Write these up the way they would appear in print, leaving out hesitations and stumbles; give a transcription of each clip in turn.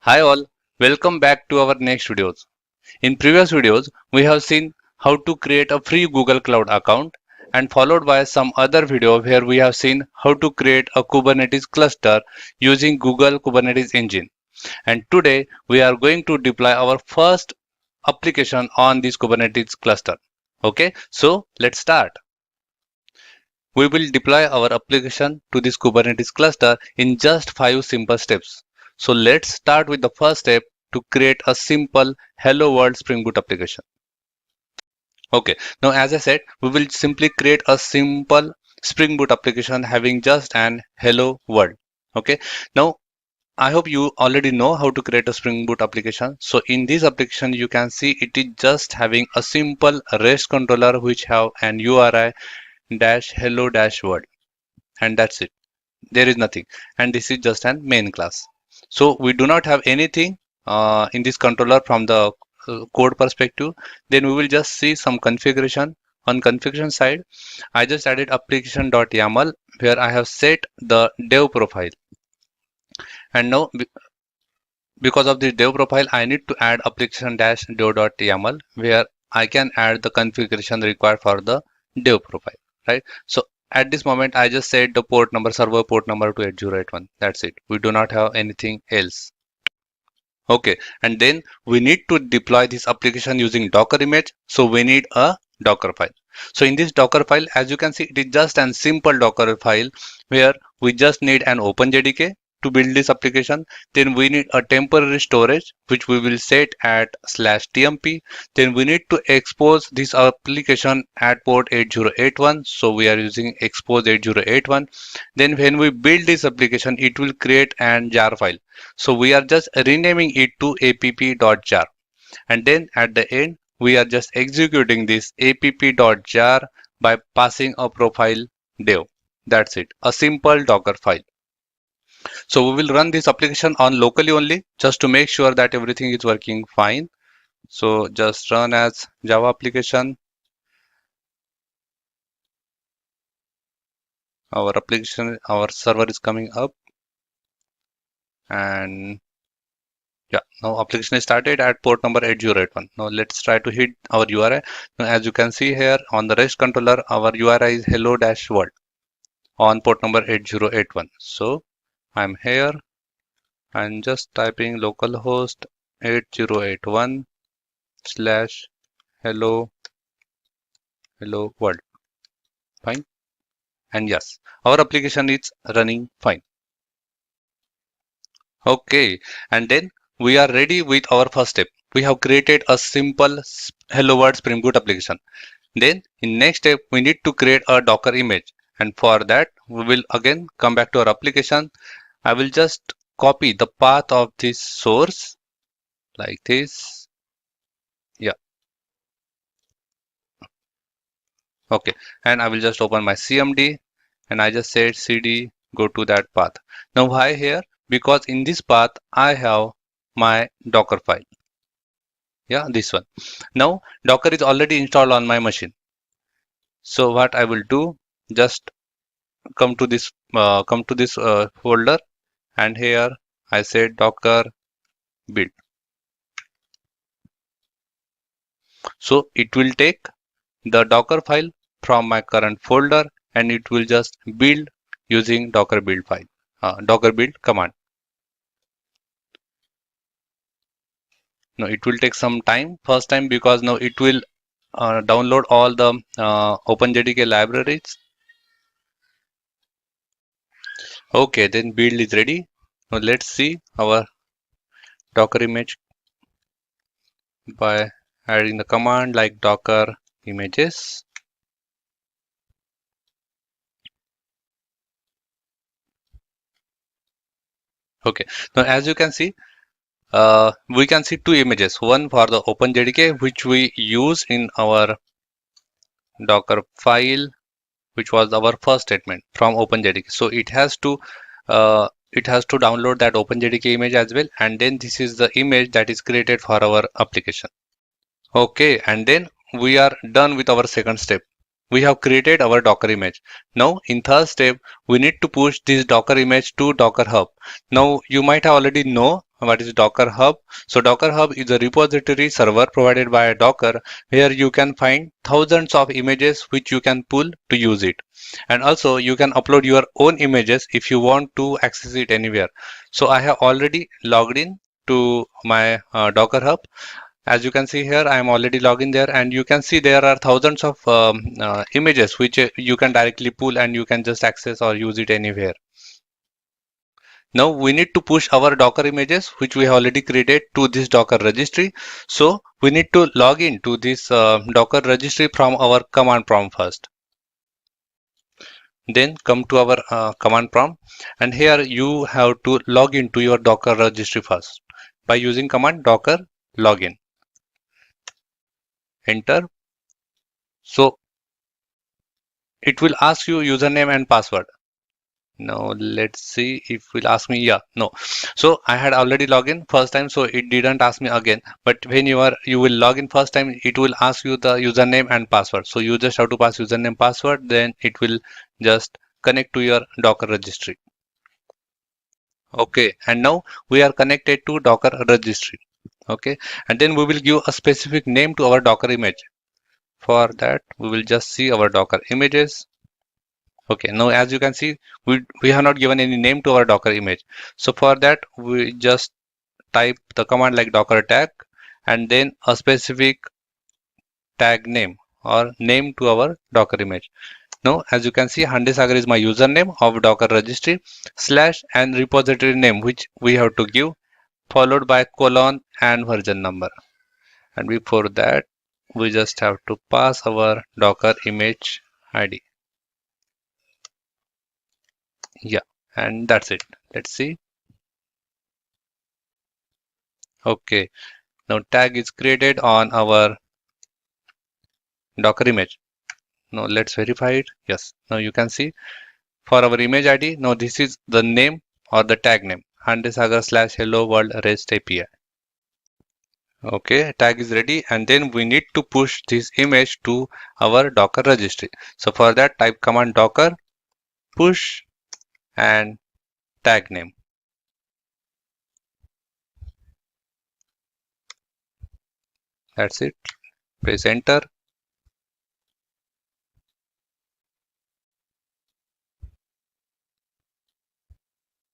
Hi all, welcome back to our next videos. In previous videos, we have seen how to create a free Google Cloud account and followed by some other video where we have seen how to create a Kubernetes cluster using Google Kubernetes Engine. And today we are going to deploy our first application on this Kubernetes cluster. Okay, so let's start. We will deploy our application to this Kubernetes cluster in just 5 simple steps. So let's start with the first step to create a simple Hello World Spring Boot application. Okay, now as I said, we will simply create a simple Spring Boot application having just an Hello World. Okay, now I hope you already know how to create a Spring Boot application. So in this application, you can see it is just having a simple REST controller which have an URI dash hello dash world, and that's it. There is nothing, and this is just an main class. So we do not have anything in this controller from the code perspective. Then we will just see some configuration. On configuration side, I just added application.yml where I have set the dev profile, and now because of this dev profile I need to add application-dev.yml where I can add the configuration required for the dev profile, right? So at this moment I just set the port number, server port number to 8081. That's it. We do not have anything else. Okay, and then we need to deploy this application using Docker image. So we need a Docker file. So in this Docker file, as you can see, it is just a simple Docker file where we just need an OpenJDK to build this application. Then we need a temporary storage which we will set at /tmp. Then we need to expose this application at port 8081. So we are using expose 8081. Then when we build this application, it will create an jar file. So we are just renaming it to app.jar. And then at the end, we are just executing this app.jar by passing a profile dev. That's it. A simple Docker file. So we will run this application on locally only just to make sure that everything is working fine. So just run as Java application. Our application, our server is coming up. And yeah, now application is started at port number 8081. Now let's try to hit our URI. Now as you can see here on the REST controller, our URI is hello-world on port number 8081. So I'm here. I'm just typing localhost 8081 / hello world. Fine. And yes, our application is running fine. Okay, and then we are ready with our first step. We have created a simple Hello World Spring Boot application. Then in next step, we need to create a Docker image. And for that, we will again come back to our application. I will just copy the path of this source like this. Yeah. Okay. And I will just open my CMD and I just said CD, go to that path. Now why here? Because in this path, I have my Docker file. Yeah, this one. Now Docker is already installed on my machine. So what I will do, just come to this folder, and here I said Docker build. So it will take the Docker file from my current folder and it will just build using Docker build file, Docker build command. Now it will take some time, first time, because now it will download all the OpenJDK libraries. Okay, then build is ready. Now let's see our Docker image by adding the command like docker images. Okay, now as you can see, we can see two images. One for the OpenJDK, which we use in our Docker file, which was our first statement from OpenJDK. So it has to download that OpenJDK image as well, and then this is the image that is created for our application. Okay, and then we are done with our second step. We have created our Docker image. Now in third step, we need to push this Docker image to Docker Hub. Now you might have already know what is Docker Hub. So Docker Hub is a repository server provided by Docker where you can find thousands of images which you can pull to use it. And also you can upload your own images if you want to access it anywhere. So I have already logged in to my Docker Hub. As you can see here, I am already logged in there, and you can see there are thousands of images which you can directly pull and you can just access or use it anywhere. Now we need to push our Docker images which we have already created to this Docker registry. So we need to log in to this Docker registry from our command prompt first. Then come to our command prompt, and here you have to log into your Docker registry first by using command docker login. Enter. So it will ask you username and password. Now let's see if it will ask me. Yeah, no. So I had already logged in first time, so it didn't ask me again. But when you will log in first time, it will ask you the username and password. So you just have to pass username password, then it will just connect to your Docker registry. Okay, and now we are connected to Docker registry. Okay, and then we will give a specific name to our Docker image. For that, we will just see our Docker images. Okay, now as you can see, we have not given any name to our Docker image. So for that, we just type the command like docker tag and then a specific tag name or name to our Docker image. Now, as you can see, Handesagar is my username of Docker registry slash and repository name, which we have to give, followed by colon and version number. And before that, we just have to pass our Docker image ID. Yeah, and that's it. Let's see. Okay, now tag is created on our Docker image. Now let's verify it. Yes, now you can see for our image ID, now this is the name or the tag name, Handesagar slash hello world REST API. Okay, tag is ready, and then we need to push this image to our Docker registry. So for that, type command docker push and tag name. That's it. Press enter.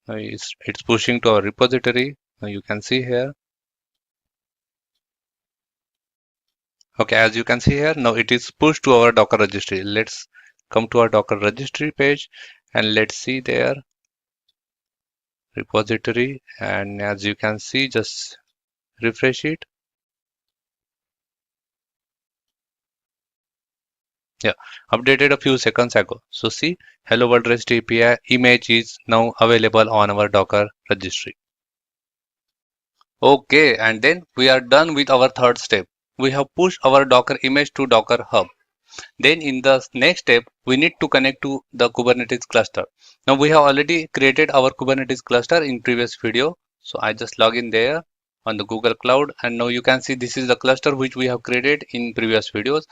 Now it's pushing to our repository. Now you can see here. Okay, as you can see here, now it is pushed to our Docker registry. Let's come to our Docker registry page and let's see there repository. And as you can see, just refresh it. Yeah, updated a few seconds ago. So see, Hello World REST API image is now available on our Docker registry. Okay, and then we are done with our third step. We have pushed our Docker image to Docker Hub. Then in the next step, we need to connect to the Kubernetes cluster. Now we have already created our Kubernetes cluster in previous video. So I just log in there on the Google Cloud, and now you can see this is the cluster which we have created in previous videos.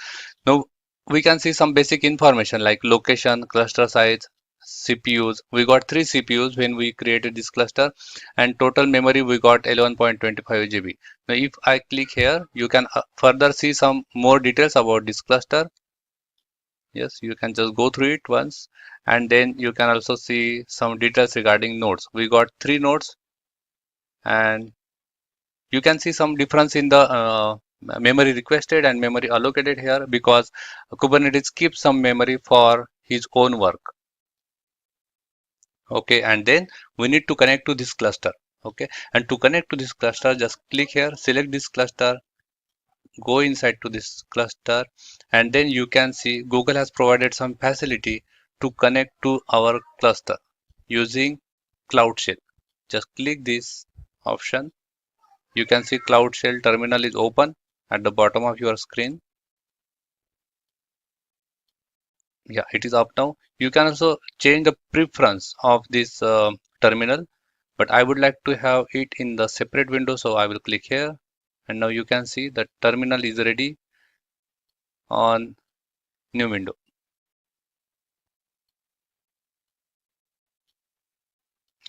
Now we can see some basic information like location, cluster size, CPUs. We got 3 CPUs when we created this cluster, and total memory we got 11.25 GB. Now if I click here, you can further see some more details about this cluster. Yes, you can just go through it once, and then you can also see some details regarding nodes. We got 3 nodes, and you can see some difference in the memory requested and memory allocated here because Kubernetes keeps some memory for his own work. Okay, and then we need to connect to this cluster. Okay, and to connect to this cluster, just click here, select this cluster, go inside to this cluster, and then you can see Google has provided some facility to connect to our cluster using Cloud Shell. Just click this option. You can see Cloud Shell terminal is open at the bottom of your screen. Yeah, it is up now. You can also change the preference of this terminal, but I would like to have it in the separate window, so I will click here, and now you can see the terminal is ready on new window.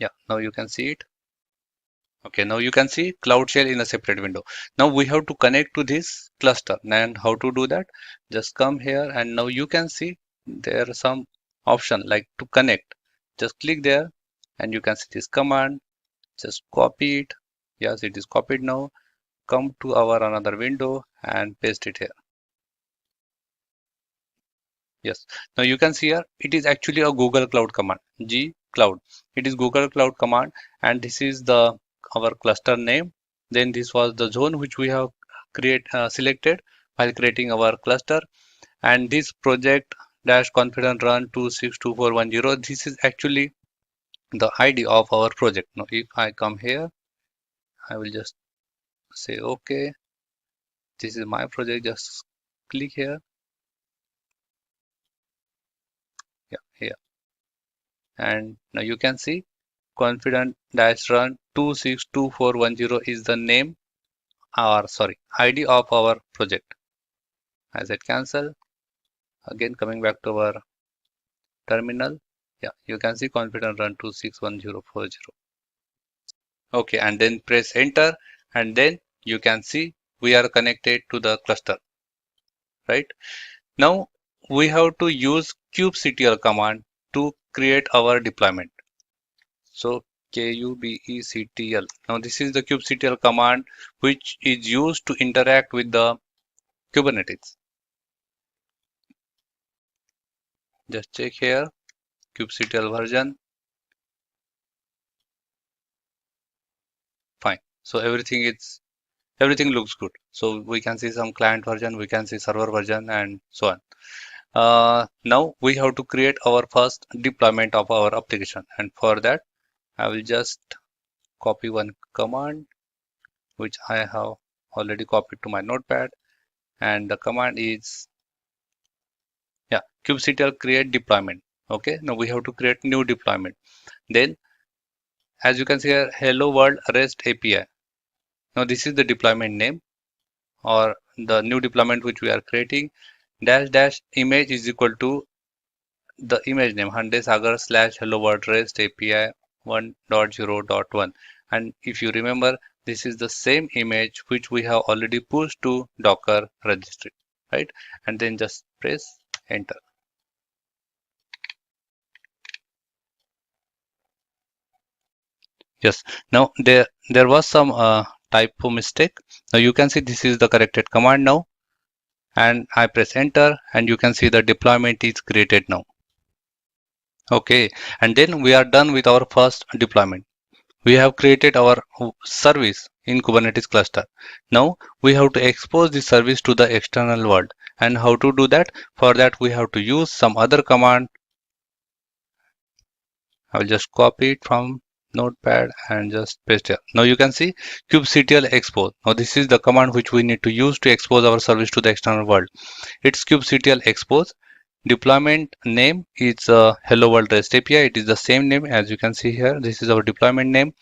Yeah, now you can see it. Okay, now you can see Cloud Shell in a separate window. Now we have to connect to this cluster. And how to do that? Just come here and now you can see there are some option like to connect. Just click there and you can see this command. Just copy it. Yes, it is copied now. Come to our another window and paste it here. Yes. Now you can see here it is actually a Google Cloud command. xCloud. It is Google Cloud command and this is the our cluster name. Then this was the zone which we have selected while creating our cluster. And this project dash confident run 262410. This is actually the ID of our project. Now if I come here, I will just say okay. This is my project. Just click here. Yeah, here. And now you can see confident dash run 262410 is the name or sorry ID of our project. I said cancel. Again coming back to our terminal. Yeah, you can see confident run 261040. Okay, and then press enter and then you can see we are connected to the cluster, right? Now we have to use kubectl command to create our deployment. So kubectl. Now this is the kubectl command which is used to interact with the Kubernetes. Just check here, kubectl version. Fine. So everything looks good. So we can see some client version, we can see server version and so on. Now we have to create our first deployment of our application, and for that I will just copy one command which I have already copied to my notepad, and the command is kubectl create deployment. Okay, now we have to create new deployment. Then as you can see here, hello world REST API. Now this is the deployment name or the new deployment which we are creating. Dash dash image is equal to the image name Hande Sagar / hello world REST API 1.0.1. And if you remember, this is the same image which we have already pushed to Docker registry, right? And then just press enter. Yes, now there was some typo mistake. Now you can see this is the corrected command now, and I press enter and you can see the deployment is created now. Okay, and then we are done with our first deployment. We have created our service in Kubernetes cluster. Now we have to expose the service to the external world. And how to do that? For that we have to use some other command. I will just copy it from notepad and just paste here. Now you can see kubectl expose. Now this is the command which we need to use to expose our service to the external world. It's kubectl expose. Deployment name is hello world REST API. It is the same name as you can see here. This is our deployment name.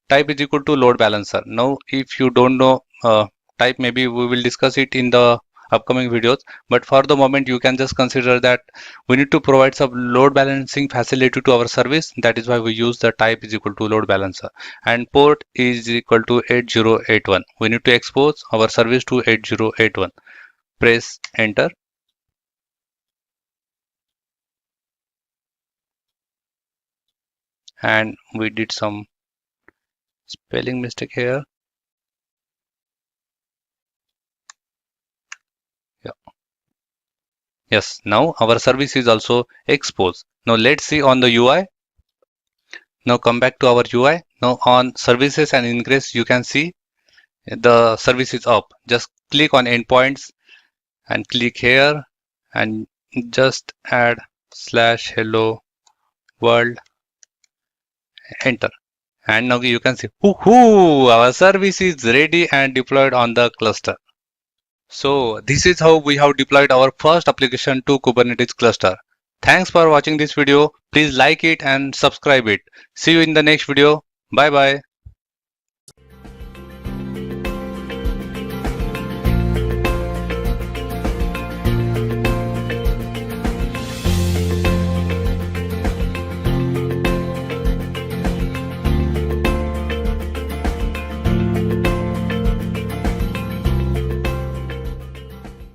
Type is equal to LoadBalancer. Now if you don't know type, maybe we will discuss it in the upcoming videos, but for the moment you can just consider that we need to provide some load balancing facility to our service. That is why we use the type is equal to LoadBalancer, and port is equal to 8081. We need to expose our service to 8081. Press enter. And we did some spelling mistake here. Yeah. Yes, now our service is also exposed. Now let's see on the UI. Now come back to our UI. Now on services and ingress, you can see the service is up. Just click on endpoints and click here and just add /hello world, enter. And now you can see, woohoo, our service is ready and deployed on the cluster. So this is how we have deployed our first application to Kubernetes cluster. Thanks for watching this video. Please like it and subscribe it. See you in the next video. Bye bye.